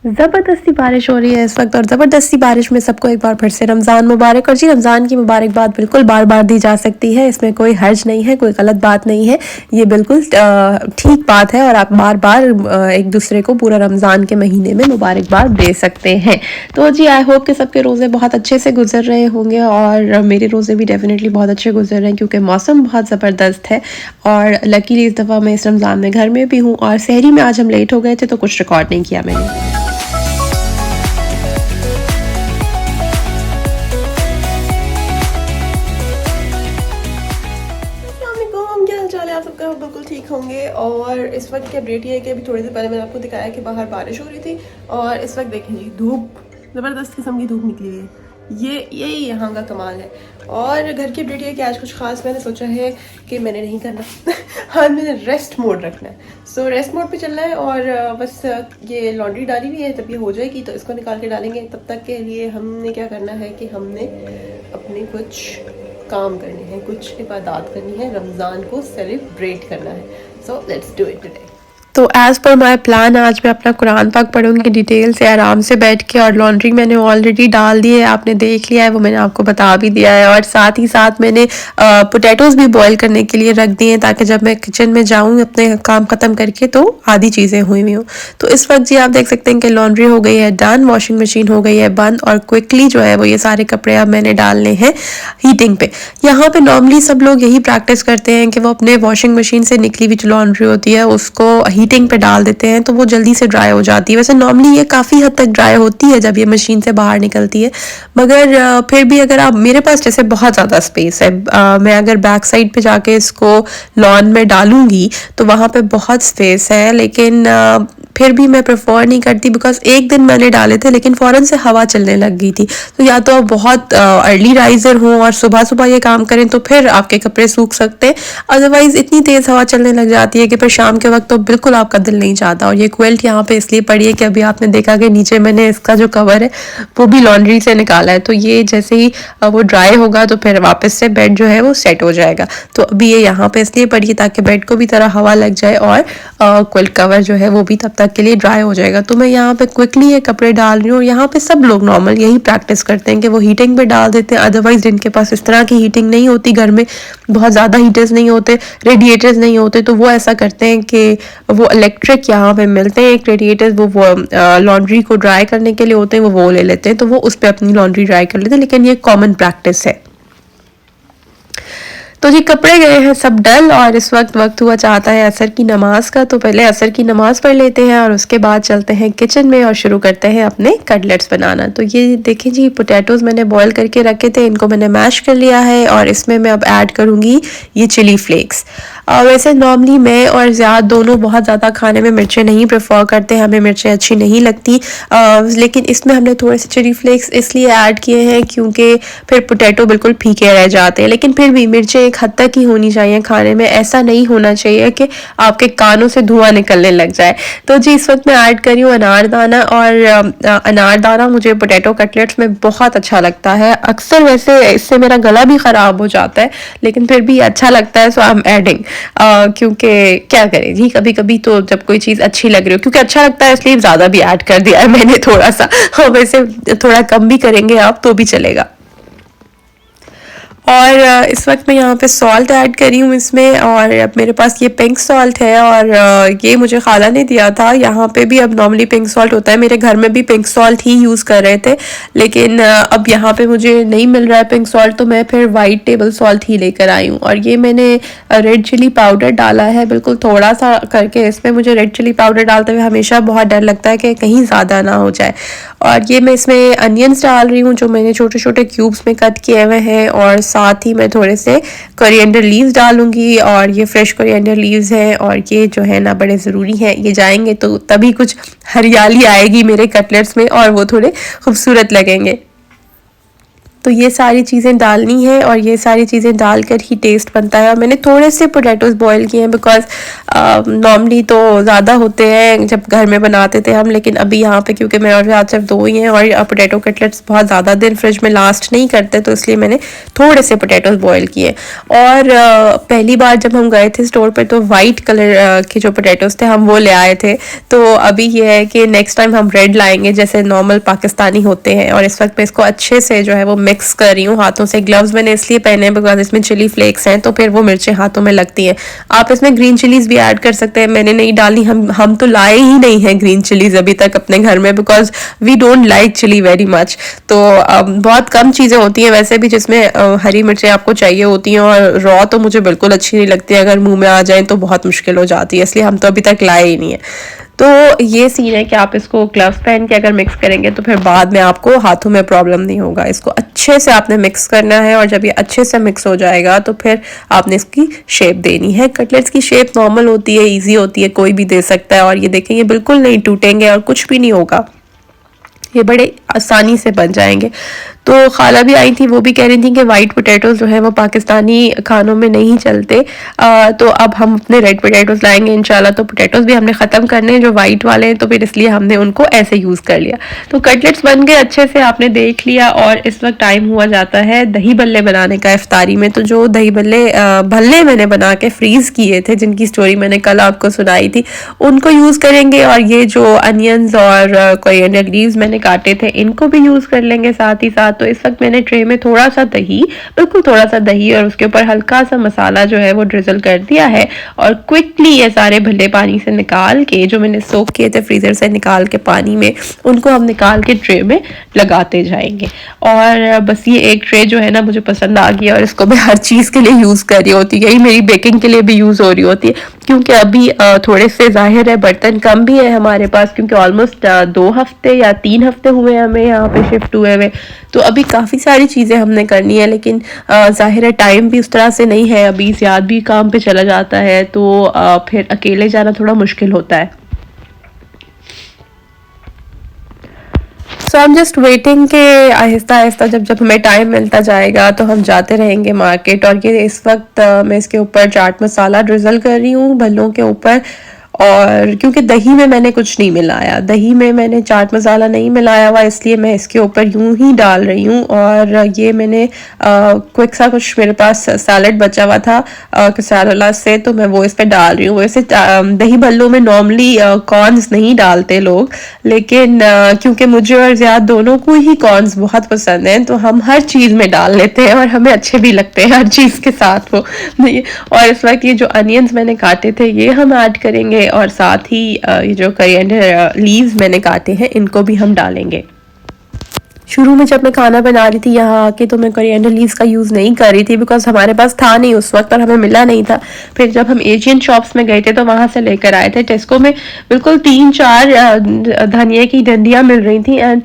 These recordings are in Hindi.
ज़बरदस्ती बारिश हो रही है इस वक्त और ज़बरदस्ती बारिश में सबको एक बार फिर से रमज़ान मुबारक। और जी, रमज़ान की मुबारकबाद बिल्कुल बार बार दी जा सकती है, इसमें कोई हर्ज नहीं है, कोई गलत बात नहीं है। ये बिल्कुल ठीक बात है और आप बार बार एक दूसरे को पूरा रमज़ान के महीने में मुबारकबाद दे सकते हैं। तो जी, आई होप कि सबके रोज़े बहुत अच्छे से गुजर रहे होंगे और मेरे रोज़े भी डेफिनेटली बहुत अच्छे गुजर रहे हैं क्योंकि मौसम बहुत ज़बरदस्त है। और लकीली इस दफ़ा मैं इस रमज़ान में घर में भी हूँ और सहरी में आज हम लेट हो गए थे तो कुछ रिकॉर्ड नहीं किया मैंने। अस्सलामुअलैकुम, क्या हाल चाल है आप सबका? बिल्कुल ठीक होंगे। और इस वक्त की अपडेट ये है कि अभी थोड़ी देर पहले मैंने आपको दिखाया कि बाहर बारिश हो रही थी और इस वक्त देखें जी धूप, ज़बरदस्त किस्म की धूप निकली हुई है। यही यहाँ का कमाल है। और घर की अपडेट ये है कि आज कुछ खास मैंने सोचा है कि मैंने नहीं करना आज मैंने रेस्ट मोड रखना है। सो रेस्ट मोड पे चलना है और बस ये लॉन्ड्री डाली हुई है, जब ये हो जाएगी तो इसको निकाल के डालेंगे। तब तक के लिए हमने क्या करना है कि हमने अपने कुछ काम करने हैं, कुछ इबादत करनी है, रमज़ान को सेलिब्रेट करना है। So let's do it today. तो एज़ पर माई प्लान आज मैं अपना कुरान पाक पढ़ूंगी डिटेल से आराम से बैठ के। और लॉन्ड्री मैंने ऑलरेडी डाल दी है, आपने देख लिया है, वो मैंने आपको बता भी दिया है। और साथ ही साथ मैंने पोटैटोज़ भी बॉईल करने के लिए रख दिए हैं ताकि जब मैं किचन में जाऊँ अपने काम ख़त्म करके तो आधी चीज़ें हुई हुई हों। तो इस वक्त जी आप देख सकते हैं कि लॉन्ड्री हो गई है डन, वॉशिंग मशीन हो गई है बंद और क्विकली जो है वो ये सारे कपड़े अब मैंने डालने हैं हीटिंग पे। यहाँ पे नॉर्मली सब लोग यही प्रैक्टिस करते हैं कि वो अपने वॉशिंग मशीन से निकली हुई जो लॉन्ड्री होती है उसको हीटिंग पे डाल देते हैं तो वो जल्दी से ड्राई हो जाती है। वैसे नॉर्मली ये काफ़ी हद तक ड्राई होती है जब ये मशीन से बाहर निकलती है, मगर फिर भी अगर आप, मेरे पास जैसे बहुत ज़्यादा स्पेस है, मैं अगर बैक साइड पे जाके इसको लॉन में डालूंगी तो वहाँ पे बहुत स्पेस है, लेकिन फिर भी मैं प्रेफर नहीं करती बिकॉज एक दिन मैंने डाले थे लेकिन फ़ौरन से हवा चलने लग गई थी। तो या तो आप बहुत अर्ली राइजर हों और सुबह सुबह ये काम करें तो फिर आपके कपड़े सूख सकते हैं, अदरवाइज़ इतनी तेज़ हवा चलने लग जाती है कि फिर शाम के वक्त तो बिल्कुल आपका दिल नहीं चाहता। और ये क्विल्ट यहाँ पे इसलिए पड़ी है कि अभी आपने देखा कि नीचे मैंने इसका जो कवर है वो भी लॉन्ड्री से निकाला है, तो ये जैसे ही वो ड्राई होगा तो फिर वापस से बेड जो है वो सेट हो जाएगा। तो अभी ये यहाँ पे इसलिए पड़ी है ताकि बेड को भी तरह हवा लग जाए और क्विल्ट कवर जो है वो भी तब तक के लिए ड्राई हो जाएगा। तो मैं यहाँ पे क्विकली ये कपड़े डाल रही हूँ और यहाँ पे सब लोग नॉर्मल यही प्रैक्टिस करते हैं कि वो हीटिंग पे डाल देते हैं। अदरवाइज जिनके पास इस तरह की हीटिंग नहीं होती, घर में बहुत ज़्यादा हीटर्स नहीं होते, रेडिएटर्स नहीं होते, तो वो ऐसा करते हैं कि वो इलेक्ट्रिक यहाँ पे मिलते हैं एक रेडिएटर्स, वो लॉन्ड्री को ड्राई करने के लिए होते हैं, वो ले लेते हैं तो वो उस पर अपनी लॉन्ड्री ड्राई कर लेते हैं। लेकिन ये कॉमन प्रैक्टिस है। तो जी कपड़े गए हैं सब डल और इस वक्त हुआ चाहता है असर की नमाज का। तो पहले असर की नमाज पढ़ लेते हैं और उसके बाद चलते हैं किचन में और शुरू करते हैं अपने कटलेट्स बनाना। तो ये देखें जी, पोटैटोज़ मैंने बॉईल करके रखे थे, इनको मैंने मैश कर लिया है और इसमें मैं अब ऐड करूँगी ये चिली फ्लेक्स। वैसे नॉर्मली मैं और ज़्यादा दोनों बहुत ज़्यादा खाने में मिर्चें नहीं प्रेफर करते, हमें मिर्चें अच्छी नहीं लगती, लेकिन इसमें हमने थोड़े से चिली फ्लेक्स इसलिए ऐड किए हैं क्योंकि फिर पोटैटो बिल्कुल फीके रह जाते हैं। लेकिन फिर भी मिर्चें एक हद तक ही होनी चाहिए खाने में, ऐसा नहीं होना चाहिए कि आपके कानों से धुआं निकलने लग जाए। तो जी इस वक्त मैं ऐड करी हूँ अनारदाना, और अनारदाना मुझे पोटैटो कटलेट्स में बहुत अच्छा लगता है। अक्सर वैसे इससे मेरा गला भी ख़राब हो जाता है लेकिन फिर भी अच्छा लगता है, सो आई एम एडिंग, क्योंकि क्या करें जी, कभी कभी तो जब कोई चीज़ अच्छी लग रही हो, क्योंकि अच्छा लगता है इसलिए ज़्यादा भी ऐड कर दिया है मैंने थोड़ा सा। वैसे थोड़ा कम भी करेंगे आप तो भी चलेगा। और इस वक्त मैं यहाँ पे सॉल्ट ऐड करी हूँ इसमें, और अब मेरे पास ये पिंक सॉल्ट है और ये मुझे खाला ने दिया था। यहाँ पे भी अब नॉर्मली पिंक सॉल्ट होता है, मेरे घर में भी पिंक सॉल्ट ही यूज़ कर रहे थे, लेकिन अब यहाँ पे मुझे नहीं मिल रहा है पिंक सॉल्ट तो मैं फिर वाइट टेबल सॉल्ट ही लेकर आई हूँ। और ये मैंने रेड चिली पाउडर डाला है बिल्कुल थोड़ा सा करके इसमें। मुझे रेड चिली पाउडर डालते हुए हमेशा बहुत डर लगता है कि कहीं ज़्यादा ना हो जाए। और ये मैं इसमें अनियंस डाल रही हूँ जो मैंने छोटे छोटे क्यूब्स में कट किए हुए हैं, और साथ ही मैं थोड़े से कोरिएंडर लीव्स डालूंगी, और ये फ्रेश कोरिएंडर लीव्स हैं और ये जो है ना बड़े ज़रूरी हैं, ये जाएंगे तो तभी कुछ हरियाली आएगी मेरे कटलेट्स में और वो थोड़े खूबसूरत लगेंगे। तो ये सारी चीज़ें डालनी है और ये सारी चीज़ें डालकर ही टेस्ट बनता है। और मैंने थोड़े से पोटैटोज़ बॉईल किए हैं बिकॉज़ नॉर्मली तो ज़्यादा होते हैं जब घर में बनाते थे हम, लेकिन अभी यहाँ पे क्योंकि मैं और राज सिर्फ दो ही हैं और पोटैटो कटलेट्स बहुत ज़्यादा दिन फ्रिज में लास्ट नहीं करते, तो इसलिए मैंने थोड़े से पोटैटोज़ बॉईल किए। और पहली बार जब हम गए थे स्टोर पर तो वाइट कलर के जो पोटैटोज़ थे हम वो ले आए थे। तो अभी ये है कि नेक्स्ट टाइम हम रेड लाएंगे जैसे नॉर्मल पाकिस्तानी होते हैं। और इस वक्त मैं इसको अच्छे से जो है वो मिक्स कर रही हूँ हाथों से। ग्लव्स मैंने इसलिए पहने हैं बिकॉज इसमें चिली फ्लेक्स हैं तो फिर वो मिर्चें हाथों में लगती हैं। आप इसमें ग्रीन चिलीज भी ऐड कर सकते हैं, मैंने नहीं डाली। हम तो लाए ही नहीं है ग्रीन चिलीज अभी तक अपने घर में because we don't like chilli very much. तो बहुत कम चीज़ें होती हैं वैसे भी जिसमें हरी मिर्चें आपको चाहिए होती हैं, और रॉ तो मुझे बिल्कुल अच्छी नहीं लगती, अगर मुंह में आ जाए तो बहुत मुश्किल हो जाती है, इसलिए हम तो अभी तक लाए ही नहीं है। तो ये सीन है कि आप इसको ग्लव्स पहन के अगर मिक्स करेंगे तो फिर बाद में आपको हाथों में प्रॉब्लम नहीं होगा। इसको अच्छे से आपने मिक्स करना है और जब ये अच्छे से मिक्स हो जाएगा तो फिर आपने इसकी शेप देनी है। कटलेट्स की शेप नॉर्मल होती है, इजी होती है, कोई भी दे सकता है। और ये देखें ये बिल्कुल नहीं टूटेंगे और कुछ भी नहीं होगा, ये बड़े आसानी से बन जाएंगे। तो खाला भी आई थी, वो भी कह रही थी कि वाइट पोटैटोज़ जो है वो पाकिस्तानी खानों में नहीं चलते। तो अब हम अपने रेड पोटैटोज़ लाएंगे इंशाल्लाह। तो पोटैटोज़ भी हमने ख़त्म करने हैं जो वाइट वाले हैं, तो फिर इसलिए हमने उनको ऐसे यूज़ कर लिया। तो कटलेट्स बन गए अच्छे से, आपने देख लिया। और इस वक्त टाइम हुआ जाता है दही बल्ले बनाने का इफ्तारी में। तो जो दही भल्ले मैंने बना के फ्रीज़ किए थे, जिनकी स्टोरी मैंने कल आपको सुनाई थी, उनको यूज़ करेंगे। और ये जो अनियंस और कोरिएंडर लीव्स मैंने काटे थे इनको भी यूज़ कर लेंगे साथ ही साथ। तो इस वक्त मैंने ट्रे में थोड़ा सा दही, बिल्कुल थोड़ा सा दही, और उसके ऊपर हल्का सा मसाला जो है वो ड्रिजल कर दिया है। और क्विकली ये सारे भल्ले पानी से निकाल के, जो मैंने सोक किए थे फ्रीजर से निकाल के पानी में, उनको हम निकाल के ट्रे में लगाते जाएंगे। और बस ये एक ट्रे जो है ना मुझे पसंद आ गया और इसको मैं हर चीज़ के लिए यूज़ कर रही होती है। यही मेरी बेकिंग के लिए भी यूज़ हो रही होती है, क्योंकि अभी थोड़े से जाहिर है बर्तन कम भी है हमारे पास, क्योंकि ऑलमोस्ट 2 हफ्ते या 3 हफ्ते हुए हमें यहाँ पे शिफ्ट हुए हुए। तो अभी काफ़ी सारी चीज़ें हमने करनी है, लेकिन जाहिर है टाइम भी उस तरह से नहीं है। अभी ज़्यादा भी काम पे चला जाता है तो फिर अकेले जाना थोड़ा मुश्किल होता है। सो आई एम जस्ट वेटिंग के आहिस्ता आहिस्ता जब हमें टाइम मिलता जाएगा तो हम जाते रहेंगे मार्केट। और ये इस वक्त मैं इसके ऊपर चाट मसाला ड्रिजल कर रही हूँ भल्लों के ऊपर। और क्योंकि दही में मैंने कुछ नहीं मिलाया, दही में मैंने चाट मसाला नहीं मिलाया हुआ, इसलिए मैं इसके ऊपर यूं ही डाल रही हूँ। और ये मैंने क्विक सा कुछ मेरे पास सैलड बचा हुआ था कसारोला से, तो मैं वो इस पर डाल रही हूँ। वैसे दही भल्लों में नॉर्मली कॉर्न्स नहीं डालते लोग, लेकिन क्योंकि मुझे और ज़्यादा दोनों को ही कॉर्न्स बहुत पसंद हैं तो हम हर चीज़ में डाल लेते हैं और हमें अच्छे भी लगते हैं हर चीज़ के साथ वो। और इस वक्त ये जो अनियंस मैंने काटे थे ये हम ऐड करेंगे, और साथ ही ये जो कोरिएंडर लीव्स मैंने काटे हैं इनको भी हम डालेंगे। शुरू में जब मैं खाना बना रही थी यहाँ आके तो मैं कोरिएंडर लीव्स का यूज़ नहीं कर रही थी बिकॉज हमारे पास था नहीं उस वक्त और हमें मिला नहीं था। फिर जब हम एशियन शॉप्स में गए थे तो वहाँ से लेकर आए थे। टेस्को में बिल्कुल 3-4 धनिया की डंडियाँ मिल रही थी एंड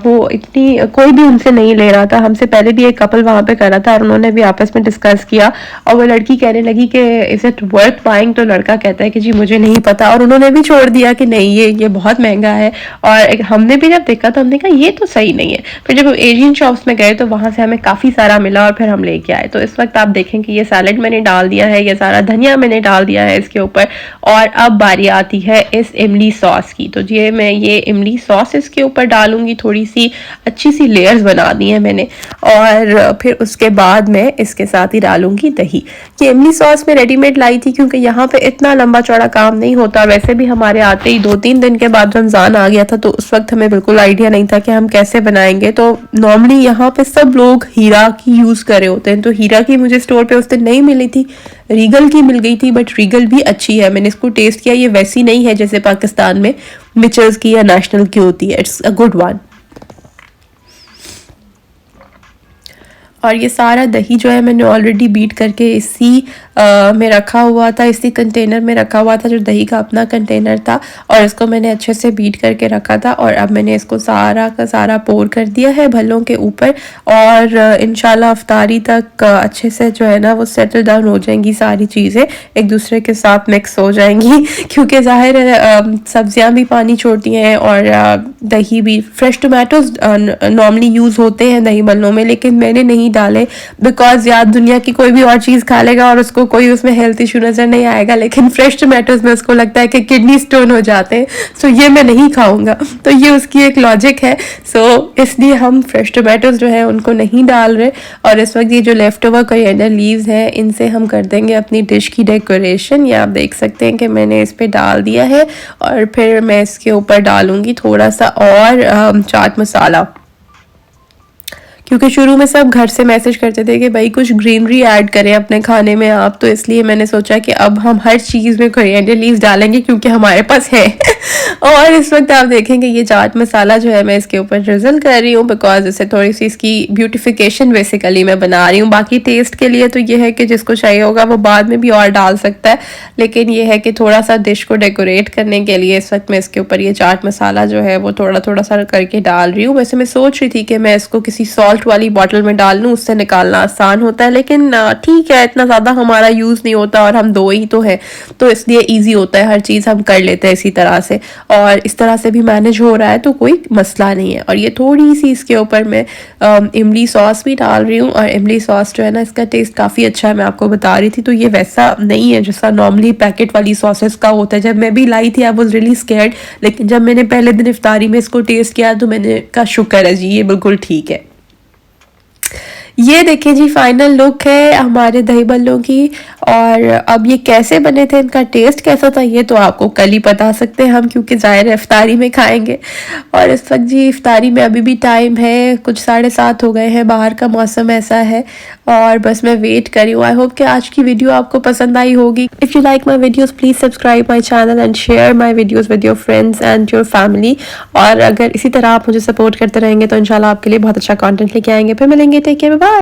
वो इतनी कोई भी उनसे नहीं ले रहा था। हमसे पहले भी एक कपल वहाँ पे करा था और उन्होंने भी आपस में डिस्कस किया और वो लड़की कहने लगी कि इज इट वर्थ बाइंग, तो लड़का कहता है कि जी मुझे नहीं पता, और उन्होंने भी छोड़ दिया कि नहीं ये बहुत महंगा है। और हमने भी जब देखा तो हमने कहा ये तो सही नहीं है। फिर जब एशियन शॉप्स में गए तो वहां से हमें काफी सारा मिला और फिर हम लेके आए। तो इस वक्त आप देखें कि ये सैलेड मैंने डाल दिया है, ये सारा धनिया मैंने डाल दिया है इसके ऊपर। और अब बारी आती है इस इमली सॉस की। तो ये मैं ये इमली सॉस इसके ऊपर डालूंगी, थोड़ी सी अच्छी सी लेयर्स बना दी है मैंने। और फिर उसके बाद मैं इसके साथ ही डालूंगी दही। ये इमली सॉस मैं रेडीमेड लाई थी क्योंकि यहाँ पे इतना लंबा चौड़ा काम नहीं होता। वैसे भी हमारे आते ही 2-3 दिन के बाद रमजान आ गया था तो उस वक्त हमें बिल्कुल आइडिया नहीं था कि हम कैसे बनाएंगे। तो नॉर्मली यहाँ पे सब लोग हीरा की यूज कर रहे होते हैं, तो हीरा की मुझे स्टोर पे उस दिन नहीं मिली थी, रीगल की मिल गई थी। बट रीगल भी अच्छी है, मैंने इसको टेस्ट किया, ये वैसी नहीं है जैसे पाकिस्तान में मिचल्स की या नेशनल की होती है। It's a good one. और ये सारा दही जो है मैंने ऑलरेडी बीट करके इसी में रखा हुआ था, इसी कंटेनर में रखा हुआ था जो दही का अपना कंटेनर था, और इसको मैंने अच्छे से बीट करके रखा था। और अब मैंने इसको सारा का सारा पोर कर दिया है भल्लों के ऊपर, और इंशाल्लाह अफ्तारी तक अच्छे से जो है ना वो सेटल डाउन हो जाएंगी, सारी चीज़ें एक दूसरे के साथ मिक्स हो जाएंगी क्योंकि ज़ाहिर है सब्जियां भी पानी छोड़ती हैं और दही भी। फ्रेश टोमेटोज नॉर्मली यूज़ होते हैं दही भल्लों में, लेकिन मैंने नहीं डाले बिकॉज यार दुनिया की कोई भी और चीज़ खा लेगा और उसको कोई उसमें हेल्थ इशू नज़र नहीं आएगा, लेकिन फ्रेश टोमेटोज में उसको लगता है कि किडनी स्टोन हो जाते हैं, सो ये मैं नहीं खाऊंगा। तो ये उसकी एक लॉजिक है, सो इसलिए हम फ्रेश टोमेटोज जो है उनको नहीं डाल रहे। और इस वक्त ये जो लेफ्ट ओवर कोरिएंडर लीव्स हैं इनसे हम कर देंगे अपनी डिश की डेकोरेशन। ये आप देख सकते हैं कि मैंने इस पे डाल दिया है, और फिर मैं इसके ऊपर डालूंगी थोड़ा सा और चाट मसाला, क्योंकि शुरू में सब घर से मैसेज करते थे कि भाई कुछ ग्रीनरी ऐड करें अपने खाने में आप, तो इसलिए मैंने सोचा कि अब हम हर चीज़ में कोरिएंडर लीव्स डालेंगे क्योंकि हमारे पास है और इस वक्त आप देखेंगे ये चाट मसाला जो है मैं इसके ऊपर ड्रिजल कर रही हूँ बिकॉज इससे थोड़ी सी इसकी ब्यूटिफिकेशन बेसिकली मैं बना रही हूँ। बाकी टेस्ट के लिए तो ये है कि जिसको चाहिए होगा वो बाद में भी और डाल सकता है, लेकिन ये है कि थोड़ा सा डिश को डेकोरेट करने के लिए इस वक्त मैं इसके ऊपर ये चाट मसाला जो है वो थोड़ा थोड़ा सा करके डाल रही हूँ। वैसे मैं सोच रही थी कि मैं इसको किसी सॉल्ट वाली बॉटल में डाल लूँ, उससे निकालना आसान होता है, लेकिन ठीक है इतना ज़्यादा हमारा यूज़ नहीं होता और हम दो ही तो है, तो इसलिए ईजी होता है, हर चीज़ हम कर लेते हैं इसी तरह से, और इस तरह से भी मैनेज हो रहा है तो कोई मसला नहीं है। और ये थोड़ी सी इसके ऊपर मैं इमली सॉस भी डाल रही हूँ, और इमली सॉस जो है ना इसका टेस्ट काफ़ी अच्छा है, मैं आपको बता रही थी। तो ये वैसा नहीं है जैसा नॉर्मली पैकेट वाली सॉसेस का होता है। जब मैं भी लाई थी आई वाज रियली स्कैर्ड, लेकिन जब मैंने पहले दिन इफ्तारी में इसको टेस्ट किया तो मैंने कहा शुक्र है जी ये बिल्कुल ठीक है। ये देखिए जी फाइनल लुक है हमारे दही बल्लों की, और अब ये कैसे बने थे, इनका टेस्ट कैसा था ये तो आपको कल ही बता सकते हैं हम, क्योंकि ज़ाहिर है इफ्तारी में खाएंगे। और इस वक्त जी इफ्तारी में अभी भी टाइम है, कुछ 7:30 हो गए हैं, बाहर का मौसम ऐसा है, और बस मैं वेट कर रही हूँ। आई होप कि आज की वीडियो आपको पसंद आई होगी। If you like my videos please subscribe my channel and share my videos with your friends and your family. और अगर इसी तरह आप मुझे सपोर्ट करते रहेंगे तो इंशाल्लाह आपके लिए बहुत अच्छा कॉन्टेंट लेके आएंगे। फिर मिलेंगे, टेक केयर, बाय।